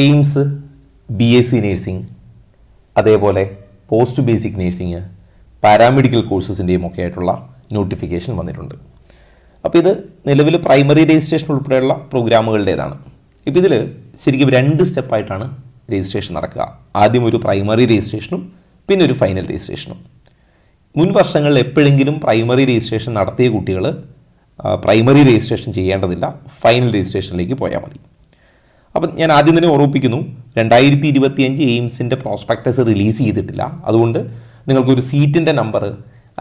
AIIMS, BSc nursing, അതേപോലെ post basic nursing, paramedical കോഴ്സസിൻ്റെയും ഒക്കെ ആയിട്ടുള്ള നോട്ടിഫിക്കേഷൻ വന്നിട്ടുണ്ട്. അപ്പോൾ ഇത് നിലവിൽ പ്രൈമറി രജിസ്ട്രേഷൻ ഉൾപ്പെടെയുള്ള പ്രോഗ്രാമുകളുടേതാണ്. ഇപ്പോൾ ഇതിൽ ശരിക്കും 2 സ്റ്റെപ്പായിട്ടാണ് രജിസ്ട്രേഷൻ നടക്കുക. ആദ്യം ഒരു പ്രൈമറി രജിസ്ട്രേഷനും പിന്നെ ഒരു ഫൈനൽ രജിസ്ട്രേഷനും. മുൻ വർഷങ്ങളിൽ എപ്പോഴെങ്കിലും പ്രൈമറി രജിസ്ട്രേഷൻ നടത്തിയ കുട്ടികൾ പ്രൈമറി രജിസ്ട്രേഷൻ ചെയ്യേണ്ടതില്ല, ഫൈനൽ രജിസ്ട്രേഷനിലേക്ക് പോയാൽ മതി. അപ്പം ഞാൻ ആദ്യം തന്നെ ഓർമ്മിപ്പിക്കുന്നു, 2025 എയിംസിൻ്റെ പ്രോസ്പെക്ടസ് റിലീസ് ചെയ്തിട്ടില്ല. അതുകൊണ്ട് നിങ്ങൾക്കൊരു സീറ്റിൻ്റെ നമ്പർ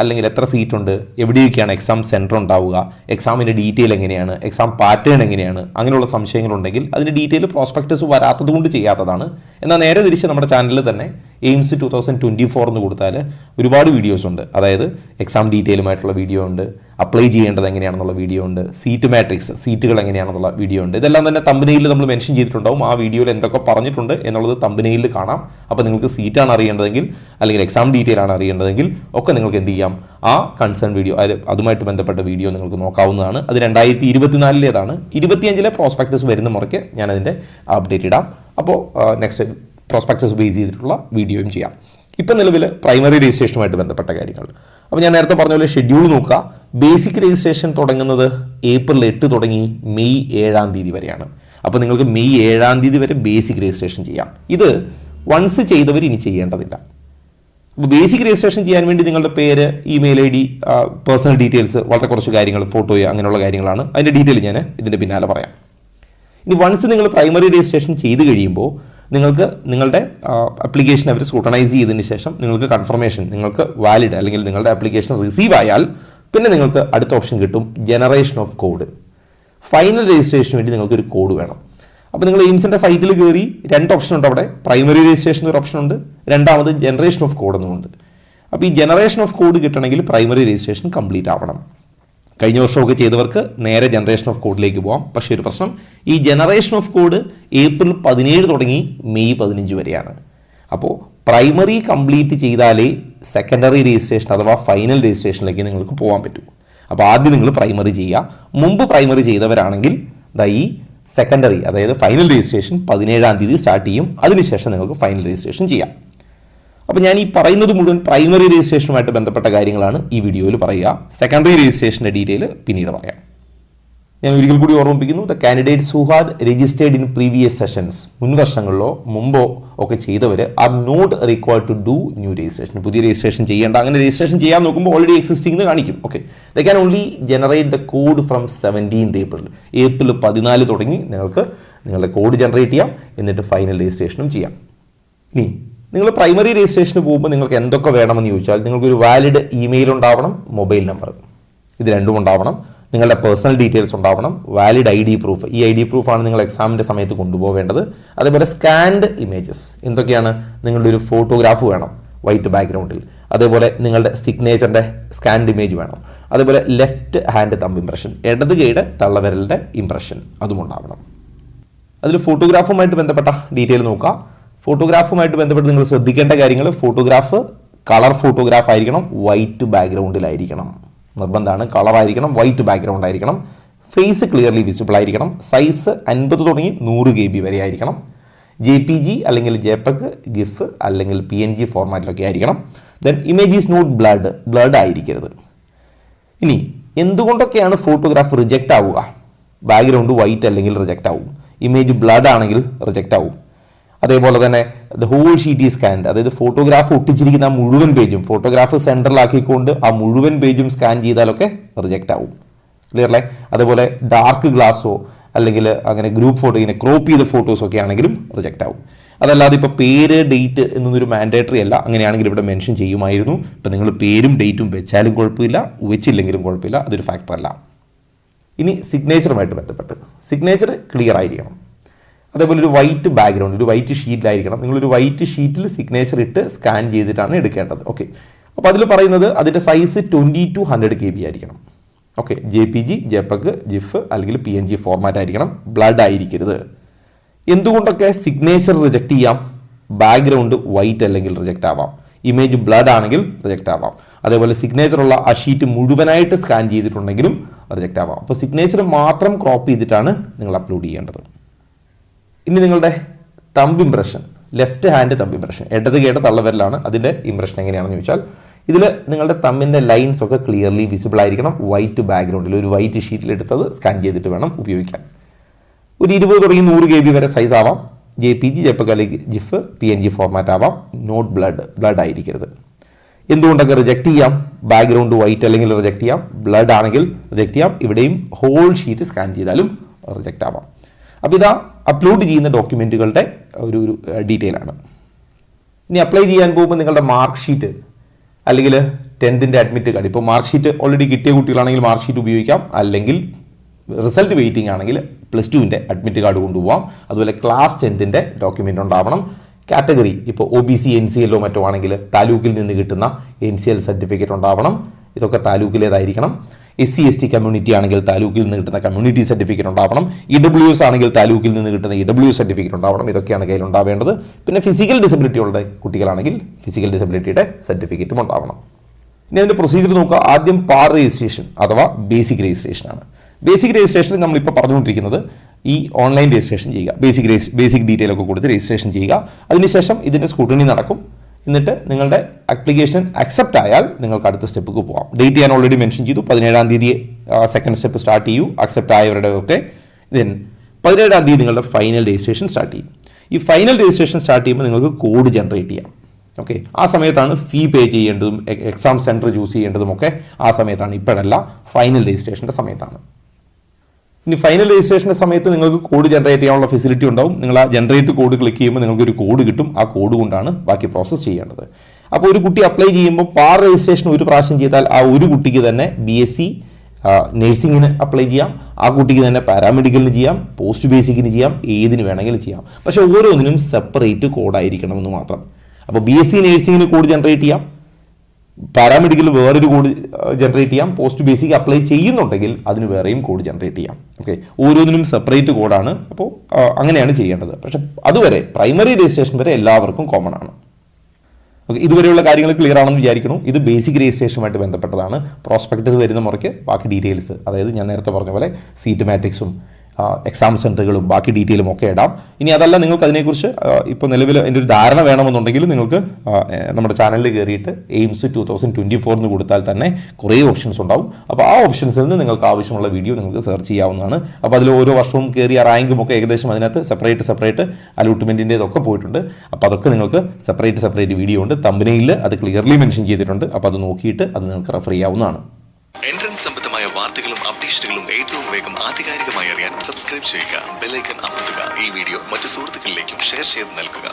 അല്ലെങ്കിൽ എത്ര സീറ്റുണ്ട്, എവിടെയൊക്കെയാണ് എക്സാം സെൻറ്റർ ഉണ്ടാവുക, എക്സാമിൻ്റെ ഡീറ്റെയിൽ എങ്ങനെയാണ്, എക്സാം പാറ്റേൺ എങ്ങനെയാണ്, അങ്ങനെയുള്ള സംശയങ്ങളുണ്ടെങ്കിൽ അതിൻ്റെ ഡീറ്റെയിൽ പ്രോസ്പെക്ടസ് വരാത്തത് കൊണ്ട് ചെയ്യാത്തതാണ്. എന്നാൽ നേരെ തിരിച്ച് നമ്മുടെ ചാനലിൽ തന്നെ എയിംസ് 2024 എന്ന് കൊടുത്താൽ ഒരുപാട് വീഡിയോസ് ഉണ്ട്. അതായത് എക്സാം ഡീറ്റെയിലുമായിട്ടുള്ള വീഡിയോ ഉണ്ട്, അപ്ലൈ ചെയ്യേണ്ടത് എങ്ങനെയാണെന്നുള്ള വീഡിയോ ഉണ്ട്, സീറ്റ് മാട്രിക്സ്, സീറ്റുകൾ എങ്ങനെയാണെന്നുള്ള വീഡിയോ ഉണ്ട്. ഇതെല്ലാം തന്നെ തമ്പനെയിൽ നമ്മൾ മെൻഷൻ ചെയ്തിട്ടുണ്ടാവും. ആ വീഡിയോയിൽ എന്തൊക്കെ പറഞ്ഞിട്ടുണ്ട് എന്നുള്ളത് തമ്പനെയിൽ കാണാം. അപ്പോൾ നിങ്ങൾക്ക് സീറ്റാണ് അറിയേണ്ടതെങ്കിൽ അല്ലെങ്കിൽ എക്സാം ഡീറ്റെയിൽ ആണ് അറിയേണ്ടതെങ്കിൽ ഒക്കെ നിങ്ങൾക്ക് എന്ത് ചെയ്യാം, ആ കൺസേൺ വീഡിയോ അതുമായിട്ട് ബന്ധപ്പെട്ട വീഡിയോ നിങ്ങൾക്ക് നോക്കാവുന്നതാണ്. അത് 2024 25 പ്രോസ്പെക്ടസ് വരുന്ന മുറയ്ക്ക് ഞാനതിൻ്റെ അപ്ഡേറ്റ് ഇടാം. അപ്പോൾ നെക്സ്റ്റ് പ്രോസ്പെക്ടസ് ബേസ് ചെയ്തിട്ടുള്ള വീഡിയോയും ചെയ്യാം. ഇപ്പം നിലവിൽ പ്രൈമറി രജിസ്ട്രേഷനുമായിട്ട് ബന്ധപ്പെട്ട കാര്യങ്ങൾ. അപ്പോൾ ഞാൻ നേരത്തെ പറഞ്ഞ പോലെ ഷെഡ്യൂൾ നോക്കുക. ബേസിക് രജിസ്ട്രേഷൻ തുടങ്ങുന്നത് ഏപ്രിൽ 8 തുടങ്ങി മെയ് 7 വരെയാണ്. അപ്പോൾ നിങ്ങൾക്ക് മെയ് 7 വരെ ബേസിക് രജിസ്ട്രേഷൻ ചെയ്യാം. ഇത് വൺസ് ചെയ്തവർ ഇനി ചെയ്യേണ്ടതില്ല. അപ്പോൾ ബേസിക് രജിസ്ട്രേഷൻ ചെയ്യാൻ വേണ്ടി നിങ്ങളുടെ പേര്, ഇമെയിൽ ID, പേഴ്സണൽ ഡീറ്റെയിൽസ്, വളരെ കുറച്ച് കാര്യങ്ങൾ, ഫോട്ടോയോ അങ്ങനെയുള്ള കാര്യങ്ങളാണ്. അതിൻ്റെ ഡീറ്റെയിൽ ഞാൻ ഇതിൻ്റെ പിന്നാലെ പറയാം. ഇനി വൺസ് നിങ്ങൾ പ്രൈമറി രജിസ്ട്രേഷൻ ചെയ്ത് കഴിയുമ്പോൾ നിങ്ങൾക്ക് നിങ്ങളുടെ ആപ്ലിക്കേഷൻ അവർ സ്ക്രൂട്ടനൈസ് ചെയ്തതിന് ശേഷം നിങ്ങൾക്ക് കൺഫർമേഷൻ, നിങ്ങൾക്ക് വാലിഡ് അല്ലെങ്കിൽ നിങ്ങളുടെ ആപ്ലിക്കേഷൻ റിസീവ് ആയാൽ പിന്നെ നിങ്ങൾക്ക് അടുത്ത ഓപ്ഷൻ കിട്ടും, generation of code. Final registration വേണ്ടി നിങ്ങൾക്കൊരു കോഡ് വേണം. അപ്പോൾ നിങ്ങൾ എയിംസിൻ്റെ സൈറ്റിൽ കയറി 2 ഓപ്ഷൻ ഉണ്ട് അവിടെ. പ്രൈമറി രജിസ്ട്രേഷൻ ഒരു ഓപ്ഷൻ ഉണ്ട്, രണ്ടാമത് ജനറേഷൻ ഓഫ് കോഡ് എന്നുമുണ്ട്. അപ്പോൾ ഈ ജനറേഷൻ ഓഫ് കോഡ് കിട്ടണമെങ്കിൽ പ്രൈമറി രജിസ്ട്രേഷൻ കംപ്ലീറ്റ് ആവണം. കഴിഞ്ഞ വർഷമൊക്കെ ചെയ്തവർക്ക് നേരെ ജനറേഷൻ ഓഫ് കോഡിലേക്ക് പോകാം. പക്ഷേ ഒരു പ്രശ്നം, ഈ ജനറേഷൻ ഓഫ് കോഡ് ഏപ്രിൽ 17 തുടങ്ങി മെയ് 15 വരെയാണ്. അപ്പോൾ പ്രൈമറി കംപ്ലീറ്റ് ചെയ്താലേ സെക്കൻഡറി രജിസ്ട്രേഷൻ അഥവാ ഫൈനൽ രജിസ്ട്രേഷനിലേക്ക് നിങ്ങൾക്ക് പോകാൻ പറ്റൂ. അപ്പോൾ ആദ്യം നിങ്ങൾ പ്രൈമറി ചെയ്യുക. മുമ്പ് പ്രൈമറി ചെയ്തവരാണെങ്കിൽ ഈ സെക്കൻഡറി അതായത് ഫൈനൽ രജിസ്ട്രേഷൻ 17 സ്റ്റാർട്ട് ചെയ്യും. അതിനുശേഷം നിങ്ങൾക്ക് ഫൈനൽ രജിസ്ട്രേഷൻ ചെയ്യാം. അപ്പോൾ ഞാൻ ഈ പറയുന്നത് മുഴുവൻ പ്രൈമറി രജിസ്ട്രേഷനുമായിട്ട് ബന്ധപ്പെട്ട കാര്യങ്ങളാണ് ഈ വീഡിയോയിൽ പറയുക. സെക്കൻഡറി രജിസ്ട്രേഷൻ്റെ ഡീറ്റെയിൽ പിന്നീട് പറയാം. ഞാൻ ഒരിക്കൽ കൂടി ഓർമ്മിപ്പിക്കുന്നു, the candidates who had registered in previous sessions, മുൻ വർഷങ്ങളിലോ മുമ്പോ ഒക്കെ ചെയ്തവർ are not required to do new registration. പുതിയ രജിസ്ട്രേഷൻ ചെയ്യേണ്ട. അങ്ങനെ രജിസ്ട്രേഷൻ ചെയ്യാൻ നോക്കുമ്പോൾ ഓൾറെഡി എക്സിസ്റ്റിംഗ് എന്ന് കാണിക്കും. Okay, the can only generate the code from 17 April 14 തുടങ്ങി നിങ്ങൾക്ക് നിങ്ങളുടെ കോഡ് ജനറേറ്റ് ചെയ്യാം. എന്നിട്ട് ഫൈനൽ രജിസ്ട്രേഷനും ചെയ്യാം. ഇനി നിങ്ങൾ പ്രൈമറി രജിസ്ട്രേഷന് പോകുമ്പോൾ നിങ്ങൾക്ക് എന്തൊക്കെ വേണമെന്ന് ചോദിച്ചാൽ, നിങ്ങൾക്കൊരു വാലിഡ് ഇമെയിൽ ഉണ്ടാവണം, മൊബൈൽ നമ്പർ, ഇത് രണ്ടും ഉണ്ടാവണം. നിങ്ങളുടെ പേഴ്സണൽ ഡീറ്റെയിൽസ് ഉണ്ടാവണം, വാലിഡ് ID പ്രൂഫ്, ഈ ID പ്രൂഫാണ് നിങ്ങൾ എക്സാമിൻ്റെ സമയത്ത് കൊണ്ടുപോകേണ്ടത്. അതേപോലെ സ്കാൻഡ് ഇമേജസ്, എന്തൊക്കെയാണ്, നിങ്ങളുടെ ഒരു ഫോട്ടോഗ്രാഫ് വേണം വൈറ്റ് ബാക്ക്ഗ്രൗണ്ടിൽ, അതേപോലെ നിങ്ങളുടെ സിഗ്നേച്ചറിൻ്റെ സ്കാൻഡ് ഇമേജ് വേണം, അതേപോലെ ലെഫ്റ്റ് ഹാൻഡ് തമ്പ് ഇംപ്രഷൻ, ഇടത് കൈയുടെ തള്ളവിരലിൻ്റെ ഇംപ്രഷൻ അതും ഉണ്ടാവണം. അതിൽ ഫോട്ടോഗ്രാഫുമായിട്ട് ബന്ധപ്പെട്ട ഡീറ്റെയിൽ നോക്കുക. ഫോട്ടോഗ്രാഫുമായിട്ട് ബന്ധപ്പെട്ട് നിങ്ങൾ ശ്രദ്ധിക്കേണ്ട കാര്യങ്ങൾ, ഫോട്ടോഗ്രാഫ് കളർ ഫോട്ടോഗ്രാഫ് ആയിരിക്കണം, വൈറ്റ് ബാക്ക്ഗ്രൗണ്ടിലായിരിക്കണം, നിർബന്ധമാണ്. കളറായിരിക്കണം, വൈറ്റ് ബാക്ക്ഗ്രൗണ്ട് ആയിരിക്കണം, ഫേസ് ക്ലിയർലി വിസിബിൾ ആയിരിക്കണം, സൈസ് 50 തുടങ്ങി 100 KB വരെ ആയിരിക്കണം, JPG അല്ലെങ്കിൽ JPEG, GIF അല്ലെങ്കിൽ PNG ഫോർമാറ്റിലൊക്കെ ആയിരിക്കണം. Then image is not blurred ആയിരിക്കരുത്. ഇനി എന്തുകൊണ്ടൊക്കെയാണ് ഫോട്ടോഗ്രാഫ് റിജക്റ്റ് ആവുക? ബാക്ക്ഗ്രൗണ്ട് വൈറ്റ് അല്ലെങ്കിൽ റിജക്റ്റ് ആവും, ഇമേജ് ബ്ലഡ് ആണെങ്കിൽ റിജക്റ്റ് ആവും. അതേപോലെ തന്നെ the whole sheet is scanned, അതായത് ഫോട്ടോഗ്രാഫ് ഒട്ടിച്ചിരിക്കുന്ന ആ മുഴുവൻ പേജും ഫോട്ടോഗ്രാഫ് സെൻറ്ററിലാക്കിക്കൊണ്ട് ആ മുഴുവൻ പേജും സ്കാൻ ചെയ്താലൊക്കെ റിജക്റ്റ് ആവും. ക്ലിയർ അല്ലേ? അതേപോലെ ഡാർക്ക് ഗ്ലാസ്സോ അല്ലെങ്കിൽ അങ്ങനെ ഗ്രൂപ്പ് ഫോട്ടോ, ഇങ്ങനെ ക്രോപ്പ് ചെയ്ത ഫോട്ടോസൊക്കെ ആണെങ്കിലും റിജക്റ്റ് ആവും. അതല്ലാതെ ഇപ്പോൾ പേര്, ഡേറ്റ് എന്നൊരു മാൻഡേറ്ററി അല്ല. അങ്ങനെയാണെങ്കിൽ ഇവിടെ മെൻഷൻ ചെയ്യുമായിരുന്നു. ഇപ്പം നിങ്ങൾ പേരും ഡേറ്റും വെച്ചാലും കുഴപ്പമില്ല, വെച്ചില്ലെങ്കിലും കുഴപ്പമില്ല, അതൊരു ഫാക്ടറല്ല. ഇനി സിഗ്നേച്ചറുമായിട്ട് ബന്ധപ്പെട്ട്, സിഗ്നേച്ചർ ക്ലിയർ ആയിരിക്കണം. അതേപോലെ ഒരു വൈറ്റ് ബാക്ക്ഗ്രൗണ്ട്, ഒരു വൈറ്റ് ഷീറ്റിലായിരിക്കണം. നിങ്ങളൊരു വൈറ്റ് ഷീറ്റിൽ സിഗ്നേച്ചർ ഇട്ട് സ്കാൻ ചെയ്തിട്ടാണ് എടുക്കേണ്ടത്. ഓക്കെ, അപ്പോൾ അതിൽ പറയുന്നത് അതിൻ്റെ സൈസ് 20 to 100 KB ആയിരിക്കണം. ഓക്കെ, JPG, JPEG, GIF അല്ലെങ്കിൽ PNG ഫോർമാറ്റ് ആയിരിക്കണം, ബ്ലഡ് ആയിരിക്കരുത്. എന്തുകൊണ്ടൊക്കെ സിഗ്നേച്ചർ റിജക്റ്റ് ചെയ്യാം? ബാക്ക്ഗ്രൗണ്ട് വൈറ്റ് അല്ലെങ്കിൽ റിജക്റ്റ് ആവാം, ഇമേജ് ബ്ലഡ് ആണെങ്കിൽ റിജക്റ്റ് ആവാം, അതേപോലെ സിഗ്നേച്ചറുള്ള ആ ഷീറ്റ് മുഴുവനായിട്ട് സ്കാൻ ചെയ്തിട്ടുണ്ടെങ്കിലും റിജക്റ്റ് ആവാം. അപ്പോൾ സിഗ്നേച്ചർ മാത്രം ക്രോപ്പ് ചെയ്തിട്ടാണ് നിങ്ങൾ അപ്ലോഡ് ചെയ്യേണ്ടത്. ഇനി നിങ്ങളുടെ thumb impression, left hand thumb impression, ഇടത് കേട്ട തള്ളവിരലാണ്. അതിൻ്റെ ഇംപ്രഷൻ എങ്ങനെയാണെന്ന് ചോദിച്ചാൽ ഇതിൽ നിങ്ങളുടെ തമ്മിൻ്റെ ലൈൻസ് ഒക്കെ ക്ലിയർലി വിസിബിൾ ആയിരിക്കണം. വൈറ്റ് ബാക്ക്ഗ്രൗണ്ടിൽ ഒരു വൈറ്റ് ഷീറ്റിൽ എടുത്തത് സ്കാൻ ചെയ്തിട്ട് വേണം ഉപയോഗിക്കാൻ. ഒരു 20 തുടങ്ങി 100 KB വരെ സൈസ് ആവാം. JPG, JPEG അല്ലെങ്കിൽ GIF, PNG ഫോർമാറ്റ് ആവാം. നോട്ട് ബ്ലഡ് ആയിരിക്കരുത്. എന്തുകൊണ്ടൊക്കെ റിജക്റ്റ് ചെയ്യാം? ബാക്ക്ഗ്രൗണ്ട് വൈറ്റ് അല്ലെങ്കിൽ റിജക്റ്റ് ചെയ്യാം, ബ്ലഡ് ആണെങ്കിൽ റിജക്റ്റ് ചെയ്യാം. ഇവിടെയും ഹോൾ ഷീറ്റ് സ്കാൻ ചെയ്താലും റിജക്റ്റ് ആവാം. അപ്പോൾ ഇതാ അപ്ലോഡ് ചെയ്യുന്ന ഡോക്യുമെൻറ്റുകളുടെ ഒരു ഡീറ്റെയിൽ ആണ്. ഇനി അപ്ലൈ ചെയ്യാൻ പോകുമ്പോൾ നിങ്ങളുടെ മാർക്ക് ഷീറ്റ് അല്ലെങ്കിൽ 10th അഡ്മിറ്റ് കാർഡ്, ഇപ്പോൾ മാർക്ക് ഷീറ്റ് ഓൾറെഡി കിട്ടിയ കുട്ടികളാണെങ്കിൽ മാർക്ക് ഷീറ്റ് ഉപയോഗിക്കാം, അല്ലെങ്കിൽ റിസൾട്ട് വെയിറ്റിംഗ് ആണെങ്കിൽ +2 അഡ്മിറ്റ് കാർഡ് കൊണ്ടുപോകാം. അതുപോലെ ക്ലാസ് 10th ഡോക്യുമെൻ്റ് ഉണ്ടാവണം. കാറ്റഗറി ഇപ്പോൾ OBC NCL മറ്റോ ആണെങ്കിൽ താലൂക്കിൽ നിന്ന് കിട്ടുന്ന NCL സർട്ടിഫിക്കറ്റ് ഉണ്ടാവണം. ഇതൊക്കെ താലൂക്കിലേതായിരിക്കണം. SC/ST കമ്മ്യൂണിറ്റി ആണെങ്കിൽ താലൂക്കിൽ നിന്ന് കിട്ടുന്ന കമ്മ്യൂണിറ്റി സർട്ടിഫിക്കറ്റ് ഉണ്ടാവണം. EWS ആണെങ്കിൽ താലൂക്കിൽ നിന്ന് കിട്ടുന്ന EWS സർട്ടിഫിക്കറ്റ് ഉണ്ടാവണം. ഇതൊക്കെയാണ് കയ്യിൽ ഉണ്ടാവേണ്ടത്. പിന്നെ ഫിസിക്കൽ ഡിസബിലിറ്റി ഉള്ള കുട്ടികളാണെങ്കിൽ ഫിസിക്കൽ ഡിസബിലിറ്റിയുടെ സർട്ടിഫിക്കറ്റും ഉണ്ടാവണം. ഇനി അതിൻ്റെ പ്രൊസീജിയർ നോക്കുക. ആദ്യം പാർ രജിസ്ട്രേഷൻ അഥവാ ബേസിക് രജിസ്ട്രേഷൻ ആണ്. ബേസിക് രജിസ്ട്രേഷനിൽ നമ്മളിപ്പോൾ പറഞ്ഞുകൊണ്ടിരിക്കുന്നത് ഈ ഓൺലൈൻ രജിസ്ട്രേഷൻ ചെയ്യുക, ബേസിക് ഡീറ്റെയിൽ ഒക്കെ കൊടുത്ത് രജിസ്ട്രേഷൻ ചെയ്യുക. അതിനുശേഷം ഇതിൻ്റെ സ്ക്രൂട്ടിനി നടക്കും. എന്നിട്ട് നിങ്ങളുടെ ആപ്ലിക്കേഷൻ അക്സെപ്റ്റ് ആയാൽ നിങ്ങൾക്ക് അടുത്ത സ്റ്റെപ്പിക്ക് പോകാം. ഡേറ്റ് ഞാൻ ഓൾറെഡി മെൻഷൻ ചെയ്തു. 17-ാം തീയതി സെക്കൻഡ് സ്റ്റെപ്പ് സ്റ്റാർട്ട് ചെയ്യൂ. അക്സെപ്റ്റ് ആയവരുടെ ഒക്കെ 17-ാം തീയതി നിങ്ങളുടെ ഫൈനൽ രജിസ്ട്രേഷൻ സ്റ്റാർട്ട് ചെയ്യും. ഈ ഫൈനൽ രജിസ്ട്രേഷൻ സ്റ്റാർട്ട് ചെയ്യുമ്പോൾ നിങ്ങൾക്ക് കോഡ് ജനറേറ്റ് ചെയ്യാം. ഓക്കെ, ആ സമയത്താണ് ഫീ പേ ചെയ്യേണ്ടതും എക്സാം സെൻറ്റർ ചൂസ് ചെയ്യേണ്ടതും ഒക്കെ ആ സമയത്താണ്. ഇപ്പോഴല്ല, ഫൈനൽ രജിസ്ട്രേഷൻ്റെ സമയത്താണ്. ഇനി ഫൈനൽ രജിസ്ട്രേഷൻ്റെ സമയത്ത് നിങ്ങൾക്ക് കോഡ് ജനറേറ്റ് ചെയ്യാനുള്ള ഫെസിലിറ്റി ഉണ്ടാവും. നിങ്ങൾ ആ ജനറേറ്റ് കോഡ് ക്ലിക്ക് ചെയ്യുമ്പോൾ നിങ്ങൾക്ക് ഒരു കോഡ് കിട്ടും. ആ കോഡ് കൊണ്ടാണ് ബാക്കി പ്രോസസ്സ് ചെയ്യേണ്ടത്. അപ്പോൾ ഒരു കുട്ടി അപ്ലൈ ചെയ്യുമ്പോൾ പാർ രജിസ്ട്രേഷൻ ഒരു പ്രാവശ്യം ചെയ്താൽ ആ ഒരു കുട്ടിക്ക് തന്നെ BSc നഴ്സിംഗിന് അപ്ലൈ ചെയ്യാം, ആ കുട്ടിക്ക് തന്നെ പാരാമെഡിക്കലിന് ചെയ്യാം, പോസ്റ്റ് ബേസിക്കിന് ചെയ്യാം, ഏതിന് വേണമെങ്കിലും ചെയ്യാം. പക്ഷേ ഓരോന്നിനും സെപ്പറേറ്റ് കോഡായിരിക്കണമെന്ന് മാത്രം. അപ്പോൾ BSc നഴ്സിംഗിന് കോഡ് ജനറേറ്റ് ചെയ്യാം, പാരാമെഡിക്കൽ വേറൊരു കോഡ് ജനറേറ്റ് ചെയ്യാം, പോസ്റ്റ് ബേസിക് അപ്ലൈ ചെയ്യുന്നുണ്ടെങ്കിൽ അതിന് വേറെയും കോഡ് ജനറേറ്റ് ചെയ്യാം. ഓക്കെ, ഓരോന്നിനും സെപ്പറേറ്റ് കോഡാണ്. അപ്പോൾ അങ്ങനെയാണ് ചെയ്യേണ്ടത്. പക്ഷെ അതുവരെ പ്രൈമറി രജിസ്ട്രേഷൻ വരെ എല്ലാവർക്കും കോമൺ ആണ്. ഓക്കെ, ഇതുവരെയുള്ള കാര്യങ്ങൾ ക്ലിയർ ആണെന്ന് വിചാരിക്കുന്നു. ഇത് ബേസിക് രജിസ്ട്രേഷനുമായിട്ട് ബന്ധപ്പെട്ടതാണ്. പ്രോസ്പെക്ടസ് വരുന്ന മുറയ്ക്ക് ബാക്കി ഡീറ്റെയിൽസ്, അതായത് ഞാൻ നേരത്തെ പറഞ്ഞ പോലെ സീറ്റ് മാട്രിക്സും എക്സാം സെൻറ്ററുകളും ബാക്കി ഡീറ്റെയിലും ഒക്കെ ഇടാം. ഇനി അതല്ല, നിങ്ങൾക്ക് അതിനെക്കുറിച്ച് ഇപ്പോൾ നിലവിൽ എൻ്റെ ഒരു ധാരണ വേണമെന്നുണ്ടെങ്കിൽ നിങ്ങൾക്ക് നമ്മുടെ ചാനലിൽ കയറിയിട്ട് AIIMS 2024 എന്ന് കൊടുത്താൽ തന്നെ കുറേ ഓപ്ഷൻസ് ഉണ്ടാവും. അപ്പോൾ ആ ഓപ്ഷൻസിൽ നിന്ന് നിങ്ങൾക്ക് ആവശ്യമുള്ള വീഡിയോ നിങ്ങൾക്ക് സെർച്ച് ചെയ്യാവുന്നതാണ്. അപ്പോൾ അതിൽ ഓരോ വർഷവും കയറിയ റാങ്കും ഒക്കെ ഏകദേശം അതിനകത്ത് സെപ്പറേറ്റ് അലോട്ട്മെൻറ്റിൻ്റെതൊക്കെ പോയിട്ടുണ്ട്. അപ്പോൾ അതൊക്കെ നിങ്ങൾക്ക് സെപ്പറേറ്റ് വീഡിയോ ഉണ്ട്. തമ്പനെയിൽ അത് ക്ലിയർലി മെൻഷൻ ചെയ്തിട്ടുണ്ട്. അപ്പോൾ അത് നോക്കിയിട്ട് അത് നിങ്ങൾക്ക് റെഫർ ചെയ്യാവുന്നതാണ്. എൻട്രൻസ് സംബന്ധമായ വാർത്തകളും അപ്ഡേഷനുകളും ഏറ്റവും വേഗം ആധികാരികമായി അറിയാൻ സബ്സ്ക്രൈബ് ചെയ്യുക, ബെൽ ഐക്കൺ അമർത്തുക. ഈ വീഡിയോ മറ്റു സുഹൃത്തുക്കളിലേക്കും ഷെയർ ചെയ്ത് നൽകുക.